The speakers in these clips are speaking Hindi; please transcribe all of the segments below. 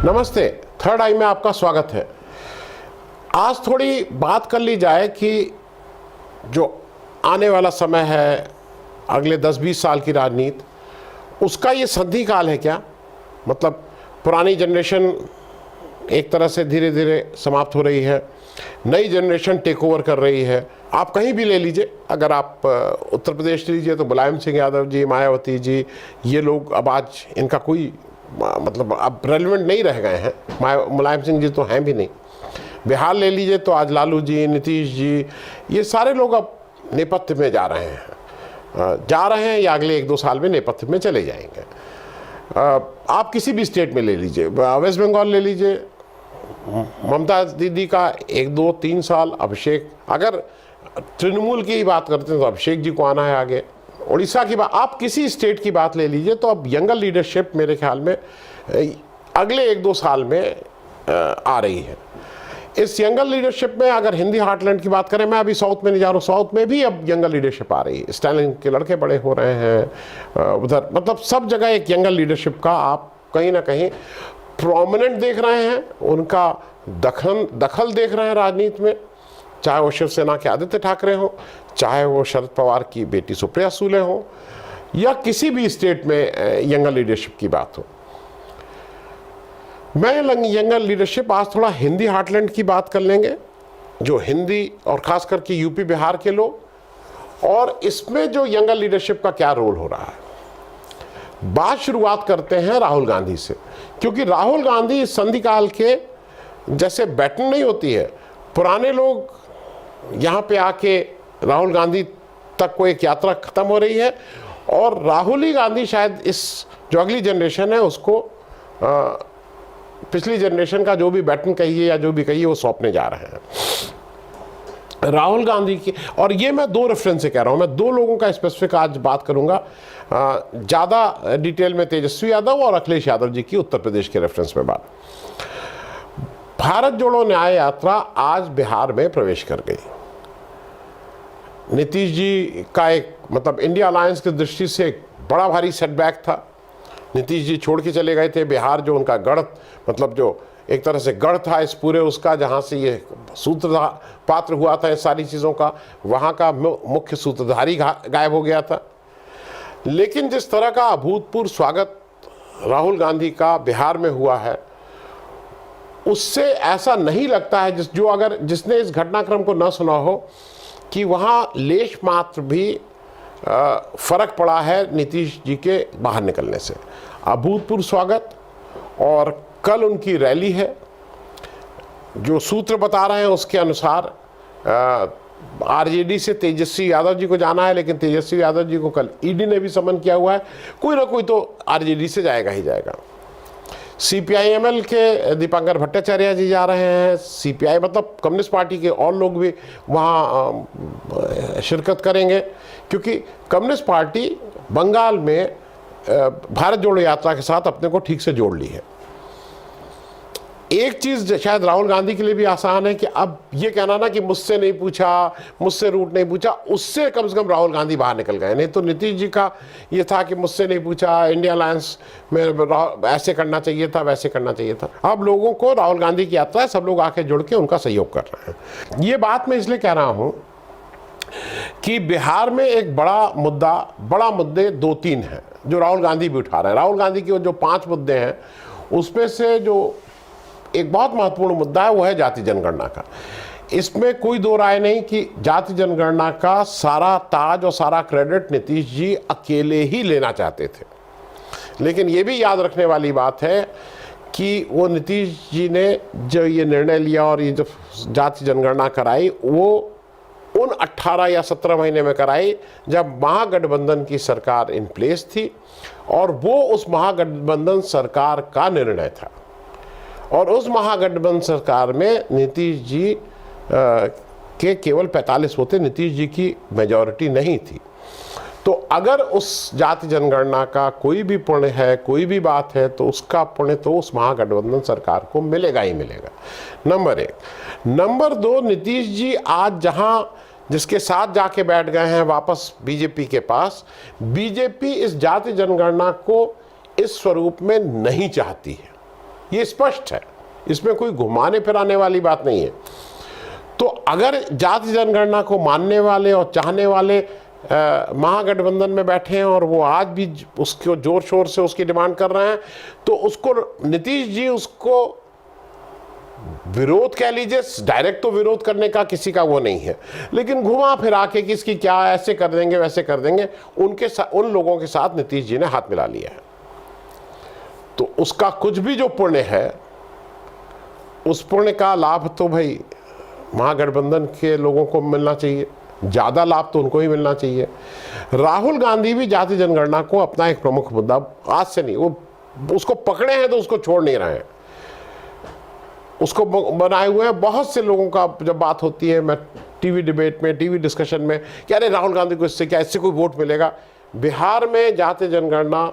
नमस्ते, थर्ड आई में आपका स्वागत है। आज थोड़ी बात कर ली जाए कि जो आने वाला समय है, अगले 10-20 साल की राजनीति, उसका ये संधि काल है क्या? मतलब पुरानी जनरेशन एक तरह से धीरे धीरे समाप्त हो रही है, नई जनरेशन टेक ओवर कर रही है। आप कहीं भी ले लीजिए, अगर आप उत्तर प्रदेश लीजिए तो मुलायम सिंह यादव जी, मायावती जी, ये लोग अब आज इनका कोई मतलब अब रेलेवेंट नहीं रह गए हैं। मुलायम सिंह जी तो हैं भी नहीं। बिहार ले लीजिए तो आज लालू जी, नीतीश जी, ये सारे लोग अब नेपथ्य में जा रहे हैं या अगले 1-2 साल में नेपथ्य में चले जाएंगे। आप किसी भी स्टेट में ले लीजिए, वेस्ट बंगाल ले लीजिए, ममता दीदी का 1-2-3 साल, अभिषेक, अगर तृणमूल की बात करते हैं तो अभिषेक जी को आना है आगे। उड़ीसा की बात, आप किसी स्टेट की बात ले लीजिए तो अब यंगर लीडरशिप मेरे ख्याल में अगले 1-2 साल में आ रही है। इस यंगर लीडरशिप में अगर हिंदी हार्टलैंड की बात करें, मैं अभी साउथ में नहीं जा रहा हूँ, साउथ में भी अब यंगर लीडरशिप आ रही है। स्टालिन के लड़के बड़े हो रहे हैं उधर, मतलब सब जगह एक यंगर लीडरशिप का आप कहीं ना कहीं प्रोमिनेंट देख रहे हैं, उनका दखल देख रहे हैं राजनीति में, चाहे वो शिवसेना के आदित्य ठाकरे हो, चाहे वो शरद पवार की बेटी सुप्रिया सूले हो, या किसी भी स्टेट में यंगर लीडरशिप की बात हो। मैं यंगर लीडरशिप आज थोड़ा हिंदी हार्टलैंड की बात कर लेंगे, जो हिंदी और खास करके यूपी बिहार के लोग, और इसमें जो यंगर लीडरशिप का क्या रोल हो रहा है। बात शुरुआत करते हैं राहुल गांधी से, क्योंकि राहुल गांधी इस संधि काल के जैसे बैटन नहीं होती है, पुराने लोग यहाँ पे आके राहुल गांधी तक को एक यात्रा खत्म हो रही है, और राहुल ही गांधी शायद इस जो अगली जनरेशन है उसको पिछली जनरेशन का जो भी बैटन कहिए या जो भी कहिए वो सौंपने जा रहे हैं राहुल गांधी की। और ये मैं 2 रेफरेंस से कह रहा हूँ, मैं 2 लोगों का स्पेसिफिक आज बात करूंगा, ज़्यादा डिटेल में तेजस्वी यादव और अखिलेश यादव जी की उत्तर प्रदेश के रेफरेंस में बात। भारत जोड़ो न्याय यात्रा आज बिहार में प्रवेश कर गई। नीतीश जी का एक मतलब इंडिया अलायंस की दृष्टि से एक बड़ा भारी सेटबैक था। नीतीश जी छोड़ के चले गए थे बिहार, जो उनका गढ़, मतलब जो एक तरह से गढ़ था इस पूरे उसका, जहाँ से ये सूत्रधार पात्र हुआ था इस सारी चीज़ों का, वहाँ का मुख्य सूत्रधारी गायब हो गया था। लेकिन जिस तरह का अभूतपूर्व स्वागत राहुल गांधी का बिहार में हुआ है, उससे ऐसा नहीं लगता है जिसने इस घटनाक्रम को न सुना हो कि वहाँ लेश मात्र भी फर्क पड़ा है नीतीश जी के बाहर निकलने से। अभूतपूर्व स्वागत, और कल उनकी रैली है। जो सूत्र बता रहे हैं उसके अनुसार आरजेडी से तेजस्वी यादव जी को जाना है, लेकिन तेजस्वी यादव जी को कल ईडी ने भी समन किया हुआ है, कोई ना कोई तो आरजेडी से जाएगा ही जाएगा। सीपीआईएमएल के दीपांकर भट्टाचार्य जी जा रहे हैं, सीपीआई मतलब कम्युनिस्ट पार्टी के और लोग भी वहाँ शिरकत करेंगे, क्योंकि कम्युनिस्ट पार्टी बंगाल में भारत जोड़ो यात्रा के साथ अपने को ठीक से जोड़ ली है। एक चीज़ शायद राहुल गांधी के लिए भी आसान है कि अब ये कहना ना कि मुझसे नहीं पूछा, मुझसे रूट नहीं पूछा, उससे कम से कम राहुल गांधी बाहर निकल गए। नहीं तो नीतीश जी का ये था कि मुझसे नहीं पूछा, इंडिया अलायंस में ऐसे करना चाहिए था, वैसे करना चाहिए था। अब लोगों को राहुल गांधी की यात्रा है, सब लोग आके जुड़ के उनका सहयोग कर रहे हैं। ये बात मैं इसलिए कह रहा हूँ कि बिहार में एक बड़ा मुद्दे 2-3 हैं जो राहुल गांधी भी उठा रहे हैं। राहुल गांधी के जो 5 मुद्दे हैं उसमें से जो एक बहुत महत्वपूर्ण मुद्दा है वो है जाति जनगणना का। इसमें कोई 2 राय नहीं कि जाति जनगणना का सारा ताज और सारा क्रेडिट नीतीश जी अकेले ही लेना चाहते थे। लेकिन ये भी याद रखने वाली बात है कि वो नीतीश जी ने जो ये निर्णय लिया और ये जो जाति जनगणना कराई, वो उन 18 या 17 महीने में कराई जब महागठबंधन की सरकार इन प्लेस थी, और वो उस महागठबंधन सरकार का निर्णय था। और उस महागठबंधन सरकार में नीतीश जी के केवल 45 वोट थे, नीतीश जी की मेजॉरिटी नहीं थी। तो अगर उस जाति जनगणना का कोई भी पुण्य है, कोई भी बात है, तो उसका पुण्य तो उस महागठबंधन सरकार को मिलेगा ही मिलेगा। नंबर 1। नंबर 2, नीतीश जी आज जहां जिसके साथ जाके बैठ गए हैं वापस बीजेपी के पास, बीजेपी इस जाति जनगणना को इस स्वरूप में नहीं चाहती है। ये स्पष्ट है, इसमें कोई घुमाने फिराने वाली बात नहीं है। तो अगर जाति जनगणना को मानने वाले और चाहने वाले महागठबंधन में बैठे हैं और वो आज भी उसको जोर शोर से उसकी डिमांड कर रहे हैं, तो उसको नीतीश जी उसको विरोध कह लीजिए, डायरेक्ट तो विरोध करने का किसी का वो नहीं है, लेकिन घुमा फिरा के किसकी क्या ऐसे कर देंगे वैसे कर देंगे, उन लोगों के साथ नीतीश जी ने हाथ मिला लिया है। तो उसका कुछ भी जो पुण्य है, उस पुण्य का लाभ तो भाई महागठबंधन के लोगों को मिलना चाहिए, ज़्यादा लाभ तो उनको ही मिलना चाहिए। राहुल गांधी भी जाति जनगणना को अपना एक प्रमुख मुद्दा, आज से नहीं, वो उसको पकड़े हैं तो उसको छोड़ नहीं रहे हैं, उसको बनाए हुए हैं। बहुत से लोगों का जब बात होती है, मैं टीवी डिबेट में, टीवी डिस्कशन में, क्या अरे राहुल गांधी को इससे क्या, इससे कोई वोट मिलेगा। बिहार में जाति जनगणना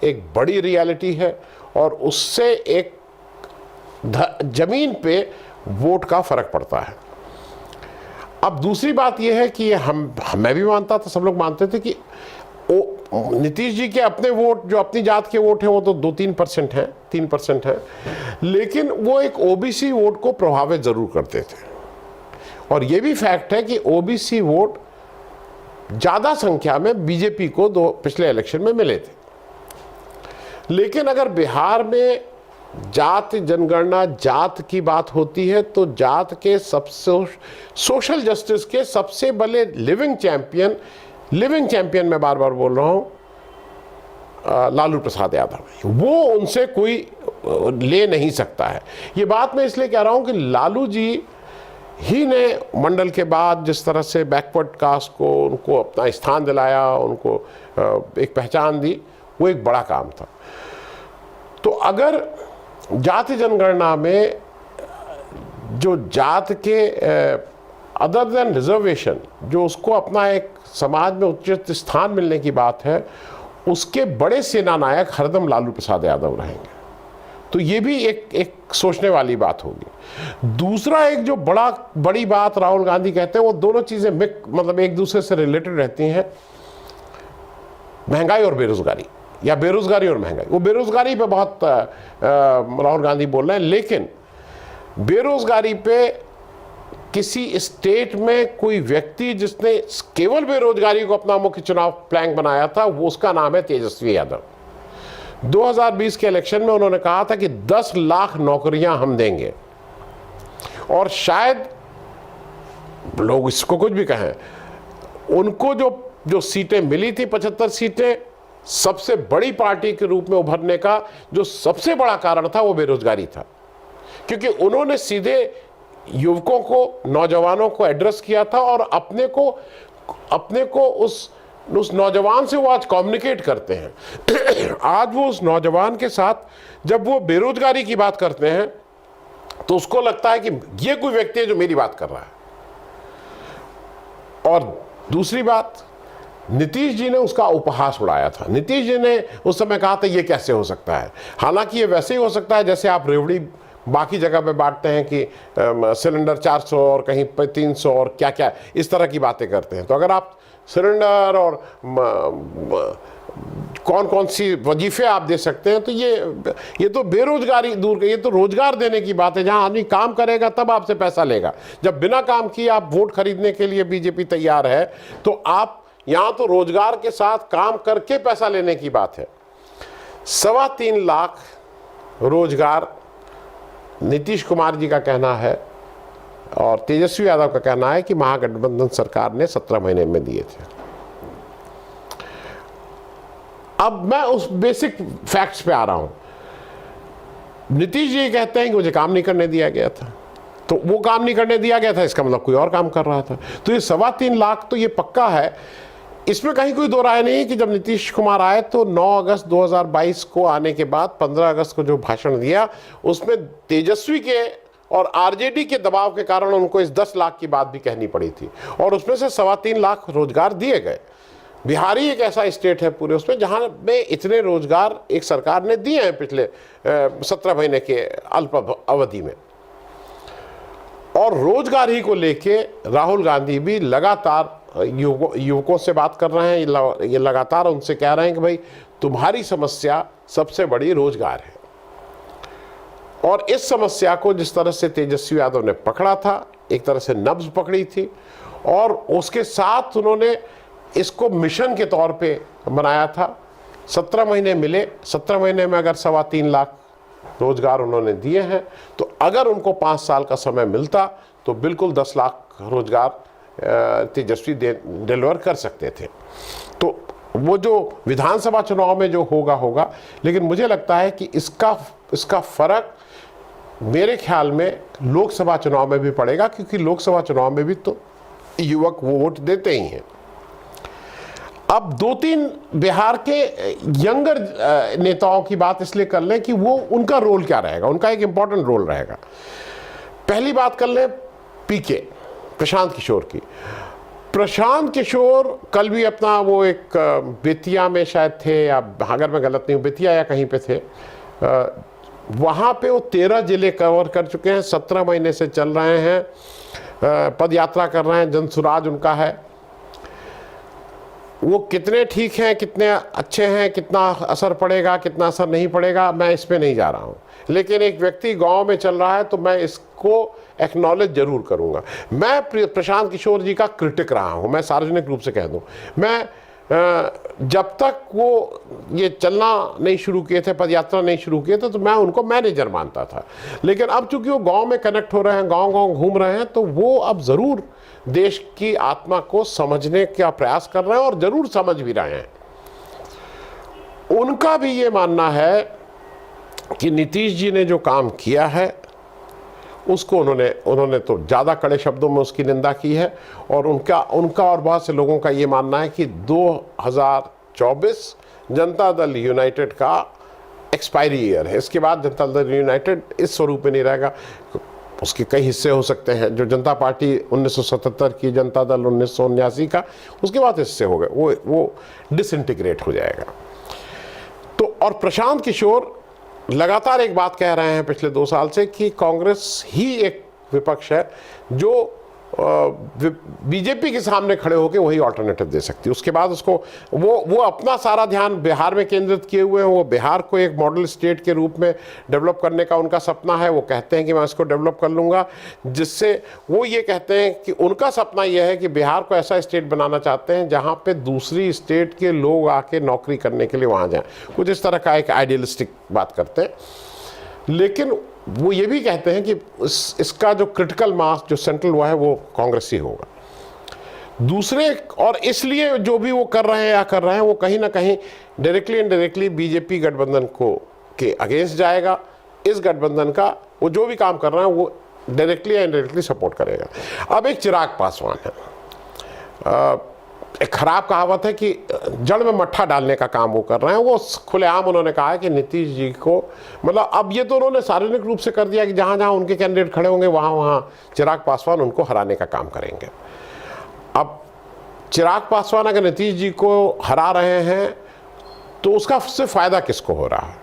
एक बड़ी रियलिटी है और उससे एक जमीन पे वोट का फर्क पड़ता है। अब दूसरी बात यह है कि मैं भी मानता था, सब लोग मानते थे कि नीतीश जी के अपने वोट, जो अपनी जात के वोट हैं, वो तो 2-3% हैं, 3% हैं, लेकिन वो एक ओबीसी वोट को प्रभावित जरूर करते थे। और ये भी फैक्ट है कि ओबीसी वोट ज़्यादा संख्या में बीजेपी को पिछले इलेक्शन में मिले थे। लेकिन अगर बिहार में जात जनगणना, जात की बात होती है, तो जात के सबसे सोशल जस्टिस के सबसे बड़े लिविंग चैंपियन मैं बार बार बोल रहा हूं, लालू प्रसाद यादव, वो उनसे कोई ले नहीं सकता है। ये बात मैं इसलिए कह रहा हूं कि लालू जी ही ने मंडल के बाद जिस तरह से बैकवर्ड कास्ट को उनको अपना स्थान दिलाया, उनको एक पहचान दी, वो एक बड़ा काम था। तो अगर जाति जनगणना में जो जात के अदर देन रिजर्वेशन, जो उसको अपना एक समाज में उचित स्थान मिलने की बात है, उसके बड़े सेनानायक हरदम लालू प्रसाद यादव रहेंगे। तो ये भी एक सोचने वाली बात होगी। दूसरा एक जो बड़ी बात राहुल गांधी कहते हैं, वो दोनों चीज़ें मतलब एक दूसरे से रिलेटेड रहती हैं, महंगाई और बेरोजगारी, या बेरोजगारी और महंगाई। वो बेरोजगारी पे बहुत राहुल गांधी बोल रहे हैं, लेकिन बेरोजगारी पे किसी स्टेट में कोई व्यक्ति जिसने केवल बेरोजगारी को अपना मुख्य चुनाव प्लान बनाया था, वो उसका नाम है तेजस्वी यादव। 2020 के इलेक्शन में उन्होंने कहा था कि 10 लाख नौकरियां हम देंगे, और शायद लोग इसको कुछ भी कहें, उनको जो सीटें मिली थी, 75 सीटें, सबसे बड़ी पार्टी के रूप में उभरने का जो सबसे बड़ा कारण था वो बेरोजगारी था, क्योंकि उन्होंने सीधे युवकों को, नौजवानों को एड्रेस किया था, और अपने को उस नौजवान से वो आज कम्युनिकेट करते हैं। आज वो उस नौजवान के साथ जब वो बेरोजगारी की बात करते हैं, तो उसको लगता है कि ये कोई व्यक्ति है जो मेरी बात कर रहा है। और दूसरी बात, नीतीश जी ने उसका उपहास उड़ाया था। नीतीश जी ने उस समय कहा था ये कैसे हो सकता है, हालांकि ये वैसे ही हो सकता है जैसे आप रेवड़ी बाकी जगह पे बांटते हैं कि सिलेंडर 400 और कहीं पे 300 और क्या क्या इस तरह की बातें करते हैं। तो अगर आप सिलेंडर और कौन कौन सी वजीफे आप दे सकते हैं, तो ये तो बेरोजगारी दूर कर, ये तो रोजगार देने की बात है। जहां आदमी काम करेगा तब आपसे पैसा लेगा। जब बिना काम किए आप वोट खरीदने के लिए बीजेपी तैयार है, तो आप यहां तो रोजगार के साथ काम करके पैसा लेने की बात है। 3.25 लाख रोजगार नीतीश कुमार जी का कहना है, और तेजस्वी यादव का कहना है कि महागठबंधन सरकार ने 17 महीने में दिए थे। अब मैं उस बेसिक फैक्ट्स पे आ रहा हूं। नीतीश जी कहते हैं कि मुझे काम नहीं करने दिया गया था, तो वो काम नहीं करने दिया गया था, इसका मतलब कोई और काम कर रहा था। तो ये 3.25 लाख तो ये पक्का है, इसमें कहीं कोई दो राय नहीं है कि जब नीतीश कुमार आए तो 9 अगस्त 2022 को आने के बाद 15 अगस्त को जो भाषण दिया, उसमें तेजस्वी के और आरजेडी के दबाव के कारण उनको इस 10 लाख की बात भी कहनी पड़ी थी, और उसमें से 3.25 लाख रोजगार दिए गए। बिहार ही एक ऐसा स्टेट है पूरे उसमें जहां में इतने रोजगार एक सरकार ने दिए हैं पिछले 17 महीने के अल्प अवधि में। और रोजगार ही को लेके राहुल गांधी भी लगातार युवकों से बात कर रहे हैं, ये लगातार उनसे कह रहे हैं कि भाई तुम्हारी समस्या सबसे बड़ी रोजगार है। और इस समस्या को जिस तरह से तेजस्वी यादव ने पकड़ा था, एक तरह से नब्ज पकड़ी थी, और उसके साथ उन्होंने इसको मिशन के तौर पे बनाया था। 17 महीने मिले, 17 महीने में अगर 3.25 लाख रोजगार उन्होंने दिए हैं, तो अगर उनको 5 साल का समय मिलता तो बिल्कुल 10 लाख रोजगार तेजस्वी डिलीवर कर सकते थे। तो वो जो विधानसभा चुनाव में जो होगा, लेकिन मुझे लगता है कि इसका फर्क मेरे ख्याल में लोकसभा चुनाव में भी पड़ेगा, क्योंकि लोकसभा चुनाव में भी तो युवक वोट देते ही हैं। अब 2-3 बिहार के यंगर नेताओं की बात इसलिए कर लें कि वो उनका रोल क्या रहेगा, उनका एक इंपॉर्टेंट रोल रहेगा। पहली बात कर लें पीके, प्रशांत किशोर की। प्रशांत किशोर कल भी अपना वो एक बेतिया में शायद थे, या अगर मैं गलत नहीं हूँ बेतिया या कहीं पे थे, वहाँ पे वो 13 जिले कवर कर चुके हैं, 17 महीने से चल रहे हैं, पद यात्रा कर रहे हैं, जनसुराज उनका है। वो कितने ठीक हैं, कितने अच्छे हैं, कितना असर पड़ेगा, कितना असर नहीं पड़ेगा, मैं इस पे नहीं जा रहा हूँ। लेकिन एक व्यक्ति गांव में चल रहा है तो मैं इसको एक्नॉलेज जरूर करूँगा। मैं प्रशांत किशोर जी का क्रिटिक रहा हूँ, मैं सार्वजनिक रूप से कह दूँ। मैं जब तक वो ये चलना नहीं शुरू किए थे, पदयात्रा नहीं शुरू किए थे, तो मैं उनको मैनेजर मानता था। लेकिन अब चूंकि वो गांव में कनेक्ट हो रहे हैं, गांव-गांव घूम रहे हैं, तो वो अब ज़रूर देश की आत्मा को समझने का प्रयास कर रहे हैं, और ज़रूर समझ भी रहे हैं। उनका भी ये मानना है कि नीतीश जी ने जो काम किया है उसको उन्होंने तो ज़्यादा कड़े शब्दों में उसकी निंदा की है, और उनका और बहुत से लोगों का ये मानना है कि 2024 जनता दल यूनाइटेड का एक्सपायरी ईयर है। इसके बाद जनता दल यूनाइटेड इस स्वरूप में नहीं रहेगा। उसके कई हिस्से हो सकते हैं, जो जनता पार्टी 1977 की, जनता दल 1979 का, उसके बाद हिस्से हो गए, वो डिसइंटीग्रेट हो जाएगा। तो और प्रशांत किशोर लगातार एक बात कह रहे हैं पिछले 2 साल से कि कांग्रेस ही एक विपक्ष है जो बीजेपी के सामने खड़े होकर वही ऑल्टरनेटिव दे सकती है। उसके बाद उसको वो अपना सारा ध्यान बिहार में केंद्रित किए हुए हैं। वो बिहार को एक मॉडल स्टेट के रूप में डेवलप करने का उनका सपना है। वो कहते हैं कि मैं इसको डेवलप कर लूँगा, जिससे वो ये कहते हैं कि उनका सपना यह है कि बिहार को ऐसा स्टेट बनाना चाहते हैं जहाँ पे दूसरी स्टेट के लोग आके नौकरी करने के लिए वहाँ जाएँ। कुछ इस तरह का एक आइडियलिस्टिक बात करते हैं। लेकिन वो ये भी कहते हैं कि इसका जो क्रिटिकल मास जो सेंट्रल हुआ है वो कांग्रेस ही होगा। दूसरे, और इसलिए जो भी वो कर रहे हैं वो कहीं ना कहीं डायरेक्टली इनडायरेक्टली बीजेपी गठबंधन को के अगेंस्ट जाएगा। इस गठबंधन का वो जो भी काम कर रहे हैं वो डायरेक्टली या इनडायरेक्टली सपोर्ट करेगा। अब एक चिराग पासवान है, एक खराब कहावत है कि जड़ में मट्ठा डालने का काम वो कर रहे हैं। वो खुलेआम उन्होंने कहा है कि नीतीश जी को, मतलब अब ये तो उन्होंने सार्वजनिक रूप से कर दिया कि जहाँ जहाँ उनके कैंडिडेट खड़े होंगे वहाँ चिराग पासवान उनको हराने का काम करेंगे। अब चिराग पासवान अगर नीतीश जी को हरा रहे हैं तो उससे फ़ायदा किसको हो रहा है?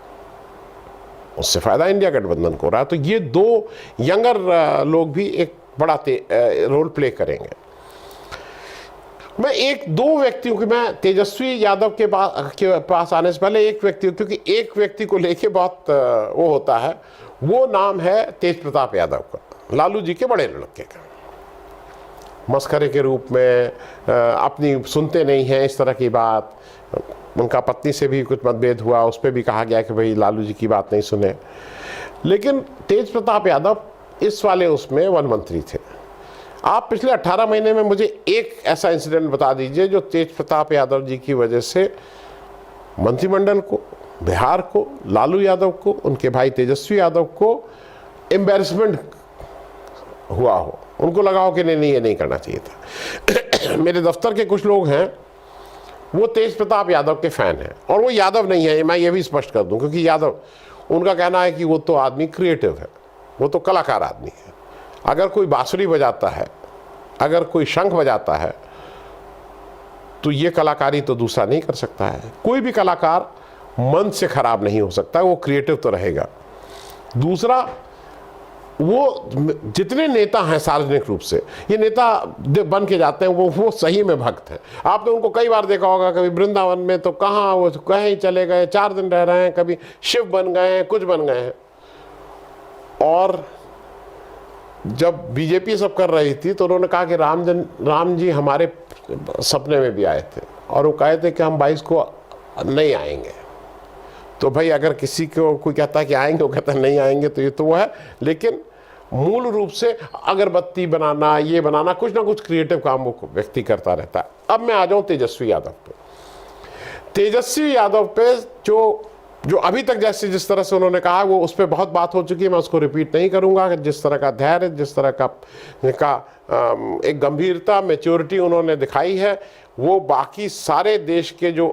उससे फ़ायदा इंडिया गठबंधन को हो रहा है। तो ये 2 यंगर लोग भी एक बड़ा रोल प्ले करेंगे। मैं 1-2 व्यक्तियों की, मैं तेजस्वी यादव के पास आने से पहले एक व्यक्ति, क्योंकि एक व्यक्ति को लेके बहुत वो होता है, वो नाम है तेज प्रताप यादव का, लालू जी के बड़े लड़के का। मस्खरे के रूप में अपनी सुनते नहीं हैं इस तरह की बात। उनका पत्नी से भी कुछ मतभेद हुआ, उस पर भी कहा गया कि भाई लालू जी की बात नहीं सुने। लेकिन तेज प्रताप यादव इस वाले उसमें वन मंत्री थे। आप पिछले 18 महीने में मुझे एक ऐसा इंसिडेंट बता दीजिए जो तेज प्रताप यादव जी की वजह से मंत्रिमंडल को, बिहार को, लालू यादव को, उनके भाई तेजस्वी यादव को एम्बैरेसमेंट हुआ हो, उनको लगा हो कि नहीं ये नहीं करना चाहिए था। मेरे दफ्तर के कुछ लोग हैं वो तेज प्रताप यादव के फैन हैं, और वो यादव नहीं है, मैं ये भी स्पष्ट कर दूं, क्योंकि यादव, उनका कहना है कि वो तो आदमी क्रिएटिव है, वो तो कलाकार आदमी है। अगर कोई बांसुरी बजाता है, अगर कोई शंख बजाता है, तो ये कलाकारी तो दूसरा नहीं कर सकता है। कोई भी कलाकार मन से खराब नहीं हो सकता, वो क्रिएटिव तो रहेगा। दूसरा, वो जितने नेता हैं सार्वजनिक रूप से, ये नेता बन के जाते हैं, वो सही में भक्त हैं। आपने उनको कई बार देखा होगा, कभी वृंदावन में तो कहाँ वो कहीं चले गए, 4 दिन रह रहे हैं, कभी शिव बन गए हैं, कुछ बन गए हैं। और जब बीजेपी सब कर रही थी तो उन्होंने कहा कि राम जी हमारे सपने में भी आए थे और वो कहे थे कि हम 22 को नहीं आएंगे। तो भाई अगर किसी को कोई कहता है कि आएंगे, वो कहता है नहीं आएंगे, तो ये तो वो है। लेकिन मूल रूप से अगरबत्ती बनाना, ये बनाना, कुछ ना कुछ क्रिएटिव काम वो व्यक्ति करता रहता है। अब मैं आ जाऊं तेजस्वी यादव पे। तेजस्वी यादव पे जो अभी तक जैसे जिस तरह से उन्होंने कहा, वो उस पर बहुत बात हो चुकी है, मैं उसको रिपीट नहीं करूंगा। जिस तरह का धैर्य, जिस तरह का एक गंभीरता, मैच्योरिटी उन्होंने दिखाई है, वो बाकी सारे देश के जो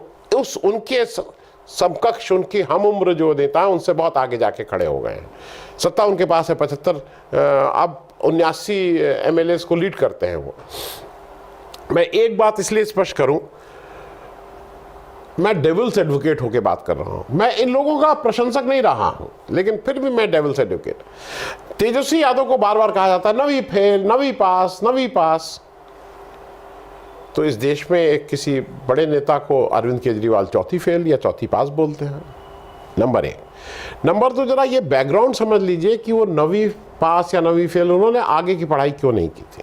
उनके समकक्ष, उनकी हम उम्र जो नेता है, उनसे बहुत आगे जाके खड़े हो गए हैं। सत्ता उनके पास है, 75, अब 79 MLAs को लीड करते हैं वो। मैं एक बात इसलिए स्पष्ट करूं, मैं डेविल्स एडवोकेट होकर बात कर रहा हूं। मैं इन लोगों का प्रशंसक नहीं रहा हूं, लेकिन फिर भी मैं डेविल्स एडवोकेट। तेजस्वी यादव को बार बार कहा जाता है नवी फेल, नवी पास, नवी पास। तो इस देश में एक किसी बड़े नेता को अरविंद केजरीवाल चौथी फेल या चौथी पास बोलते हैं, नंबर 1। नंबर 2, जरा ये बैकग्राउंड समझ लीजिए कि वो नवी पास या नवी फेल, उन्होंने आगे की पढ़ाई क्यों नहीं की थी।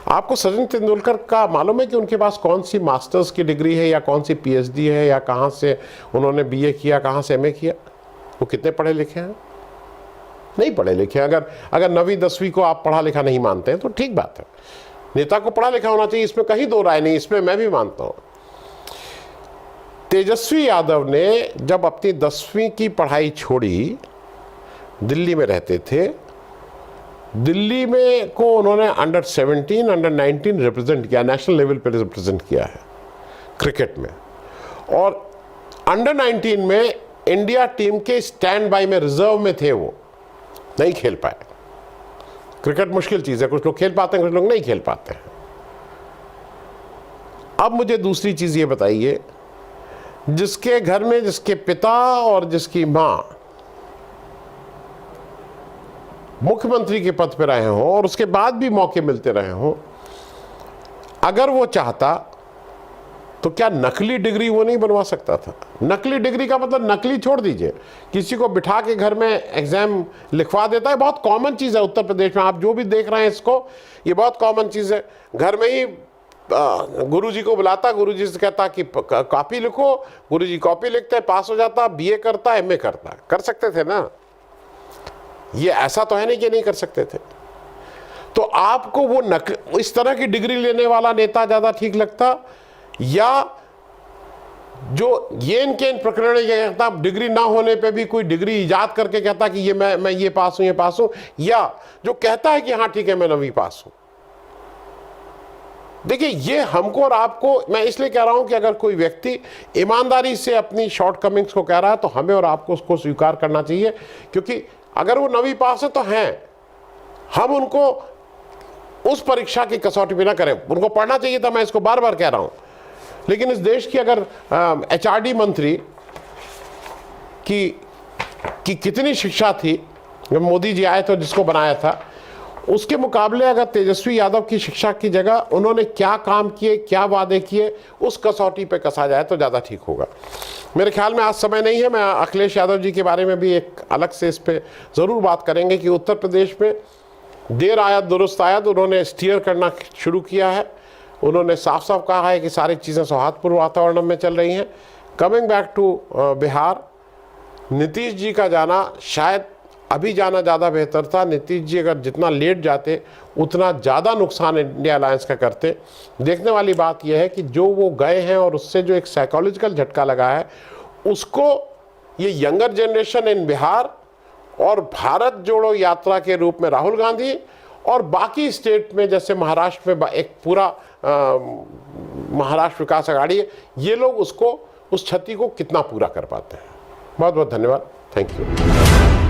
आपको सचिन तेंदुलकर का मालूम है कि उनके पास कौन सी मास्टर्स की डिग्री है या कौन सी PhD है, या कहाँ से उन्होंने BA किया, कहाँ से MA किया? वो कितने पढ़े लिखे हैं? नहीं पढ़े लिखे। अगर 9वीं 10वीं को आप पढ़ा लिखा नहीं मानते हैं तो ठीक बात है, नेता को पढ़ा लिखा होना चाहिए, इसमें कहीं दो राय नहीं, इसमें मैं भी मानता हूं। तेजस्वी यादव ने जब अपनी 10वीं की पढ़ाई छोड़ी, दिल्ली में रहते थे, दिल्ली में को उन्होंने अंडर 17, अंडर 19 रिप्रेजेंट किया, नेशनल लेवल पे रिप्रेजेंट किया है क्रिकेट में। और अंडर 19 में इंडिया टीम के स्टैंड बाय में रिजर्व में थे, वो नहीं खेल पाए। क्रिकेट मुश्किल चीज है, कुछ लोग खेल पाते हैं, कुछ लोग नहीं खेल पाते हैं। अब मुझे दूसरी चीज ये बताइए, जिसके घर में जिसके पिता और जिसकी मां मुख्यमंत्री के पद पर रहे हों और उसके बाद भी मौके मिलते रहे हों, अगर वो चाहता तो क्या नकली डिग्री वो नहीं बनवा सकता था? नकली डिग्री का मतलब नकली छोड़ दीजिए, किसी को बिठा के घर में एग्जाम लिखवा देता है। बहुत कॉमन चीज़ है उत्तर प्रदेश में, आप जो भी देख रहे हैं इसको, ये बहुत कॉमन चीज़ है। घर में ही गुरुजी को बुलाता, गुरुजी से कहता कि कॉपी लिखो, गुरुजी कॉपी लिखते, पास हो जाता, BA करता, MA करता। कर सकते थे ना, ये ऐसा तो है नहीं कि नहीं कर सकते थे। तो आपको वो इस तरह की डिग्री लेने वाला नेता ज्यादा ठीक लगता, या जो येन केन प्रकरण ये कहता डिग्री ना होने पे भी कोई डिग्री इजाद करके कहता कि ये मैं ये पास हूं, ये पास हूं, या जो कहता है कि हाँ ठीक है मैं 9वीं पास हूं। देखिए, ये हमको और आपको, मैं इसलिए कह रहा हूं कि अगर कोई व्यक्ति ईमानदारी से अपनी शॉर्टकमिंग्स को कह रहा है तो हमें और आपको उसको स्वीकार करना चाहिए, क्योंकि अगर वो 9वीं पास है तो हैं, हम उनको उस परीक्षा की कसौटी भी ना करें। उनको पढ़ना चाहिए था, मैं इसको बार बार कह रहा हूं। लेकिन इस देश की अगर HRD मंत्री की कितनी शिक्षा थी जब मोदी जी आए तो जिसको बनाया था, उसके मुकाबले अगर तेजस्वी यादव की शिक्षा की जगह उन्होंने क्या काम किए, क्या वादे किए, उस कसौटी पे कसा जाए तो ज़्यादा ठीक होगा। मेरे ख्याल में आज समय नहीं है, मैं अखिलेश यादव जी के बारे में भी एक अलग से इस पर ज़रूर बात करेंगे कि उत्तर प्रदेश में देर आया दुरुस्त आया, तो उन्होंने स्टीयर करना शुरू किया है। उन्होंने साफ साफ कहा है कि सारी चीज़ें सौहार्दपूर्ण वातावरण में चल रही हैं। Coming back to Bihar, Nitish ji का जाना, शायद अभी जाना ज़्यादा बेहतर था। नीतीश जी अगर जितना लेट जाते उतना ज़्यादा नुकसान इंडिया अलायंस का करते। देखने वाली बात यह है कि जो वो गए हैं और उससे जो एक साइकोलॉजिकल झटका लगा है, उसको ये यंगर जनरेशन इन बिहार और भारत जोड़ो यात्रा के रूप में राहुल गांधी और बाकी स्टेट में जैसे महाराष्ट्र में एक पूरा महाराष्ट्र विकास अघाड़ी है, ये लोग उसको, उस क्षति को कितना पूरा कर पाते हैं। बहुत बहुत धन्यवाद, थैंक यू।